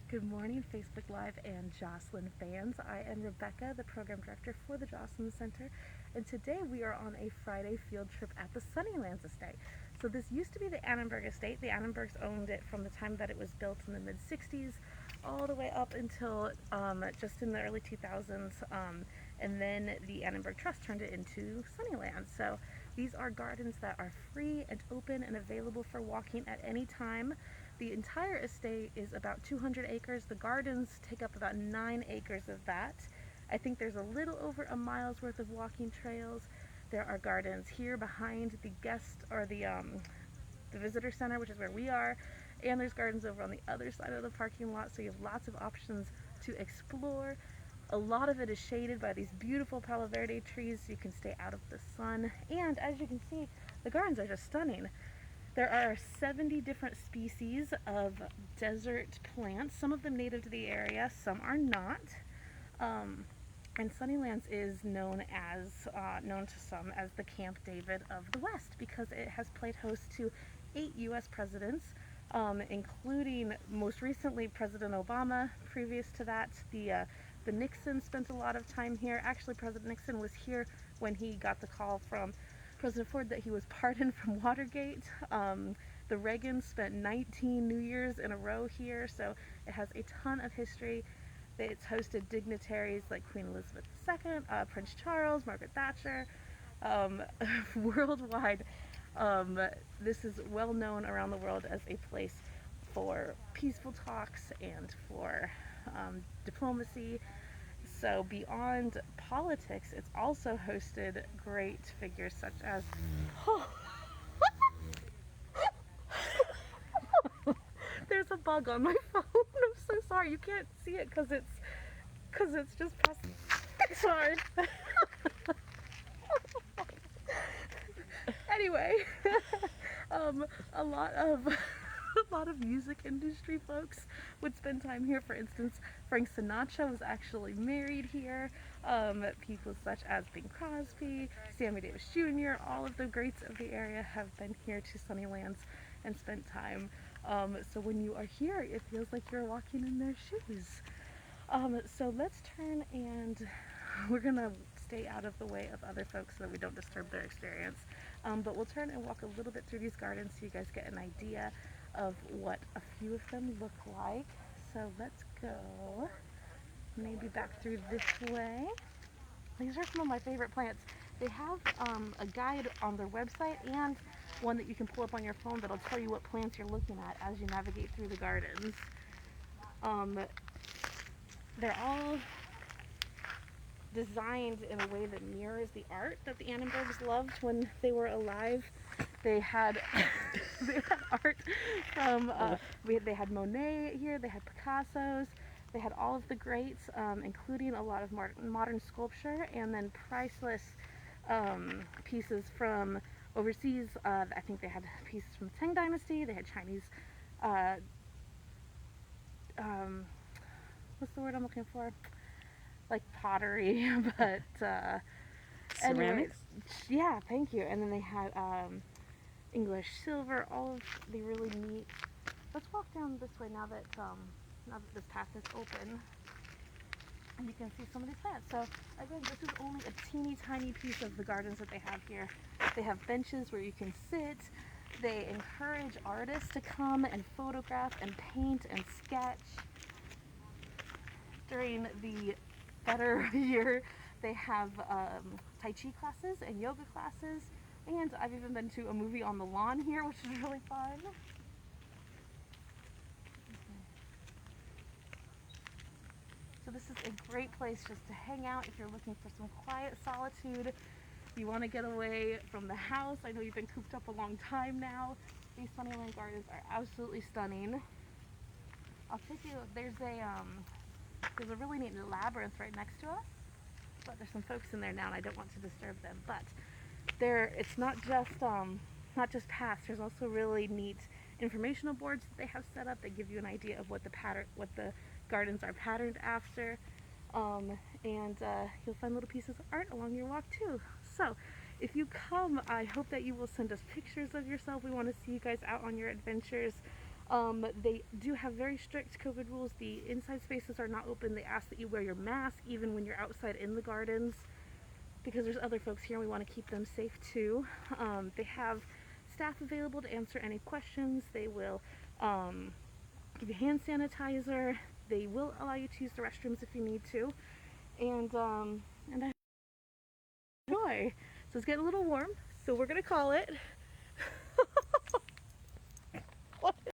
Good morning, Facebook Live and Joslyn fans. I am Rebecca, the program director for the Joslyn Center, and today we are on a Friday field trip at the Sunnylands estate. So this used to be the Annenberg estate. The Annenbergs owned it from the time that it was built in the mid-60s all the way up until just in the early 2000s, and then the Annenberg Trust turned it into Sunnylands. So these are gardens that are free and open and available for walking at any time. The entire estate is about 200 acres. The gardens take up about 9 acres of that. I think there's a little over a mile's worth of walking trails. There are gardens here behind the guest or the visitor center, which is where we are, and there's gardens over on the other side of the parking lot, so you have lots of options to explore. A lot of it is shaded by these beautiful Palo Verde trees, so you can stay out of the sun, and as you can see, the gardens are just stunning. There are 70 different species of desert plants, some of them native to the area, some are not. And Sunnylands is known to some as the Camp David of the West because it has played host to 8 U.S. presidents, including most recently President Obama. Previous to that, the Nixon spent a lot of time here. Actually, President Nixon was here when he got the call from President Ford that he was pardoned from Watergate. The Reagans spent 19 New Years in a row here, so it has a ton of history. It's hosted dignitaries like Queen Elizabeth II, Prince Charles, Margaret Thatcher, worldwide. This is well known around the world as a place for peaceful talks and for diplomacy. So beyond politics, it's also hosted great figures such as there's a bug on my phone. I'm so sorry. You can't see it because it's just pressed. Sorry. Anyway, a lot of music industry folks would spend time here. For instance, Frank Sinatra was actually married here. People such as Bing Crosby, Sammy Davis Jr., all of the greats of the area have been here to Sunnylands and spent time. So when you are here, it feels like you're walking in their shoes. So let's turn, and we're gonna stay out of the way of other folks so that we don't disturb their experience. But we'll turn and walk a little bit through these gardens so you guys get an idea of what a few of them look like. So let's go maybe back through this way. These are some of my favorite plants. They have a guide on their website and one that you can pull up on your phone that'll tell you what plants you're looking at as you navigate through the gardens. They're all designed in a way that mirrors the art that the Annenbergs loved when they were alive. They had art from they had Monet here, they had Picasso's, they had all of the greats, including a lot of modern sculpture, and then priceless pieces from overseas. I think they had pieces from the Tang Dynasty. They had Chinese what's the word I'm looking for? Like pottery, but Ceramics? anyways, yeah, thank you. And then they had English silver, all of the really neat. Let's walk down this way now that this path is open, and you can see some of these plants. So again, this is only a teeny tiny piece of the gardens that they have here. They have benches where you can sit. They encourage artists to come and photograph and paint and sketch. During the better year, they have Tai Chi classes and yoga classes, and I've even been to a movie on the lawn here, which is really fun. So this is a great place just to hang out if you're looking for some quiet solitude. You want to get away from the house. I know you've been cooped up a long time now. These Sunnyland gardens are absolutely stunning. I'll take you, there's a really neat labyrinth right next to us, but there's some folks in there now and I don't want to disturb them. But it's not just paths. There's also really neat informational boards that they have set up that give you an idea of what the gardens are patterned after, and you'll find little pieces of art along your walk too. So if you come, I hope that you will send us pictures of yourself. We want to see you guys out on your adventures. They do have very strict COVID rules. The inside spaces are not open. They ask that you wear your mask even when you're outside in the gardens, because there's other folks here and we want to keep them safe too. They have staff available to answer any questions. They will give you hand sanitizer. They will allow you to use the restrooms if you need to. And I enjoy. So it's getting a little warm, so we're gonna call it.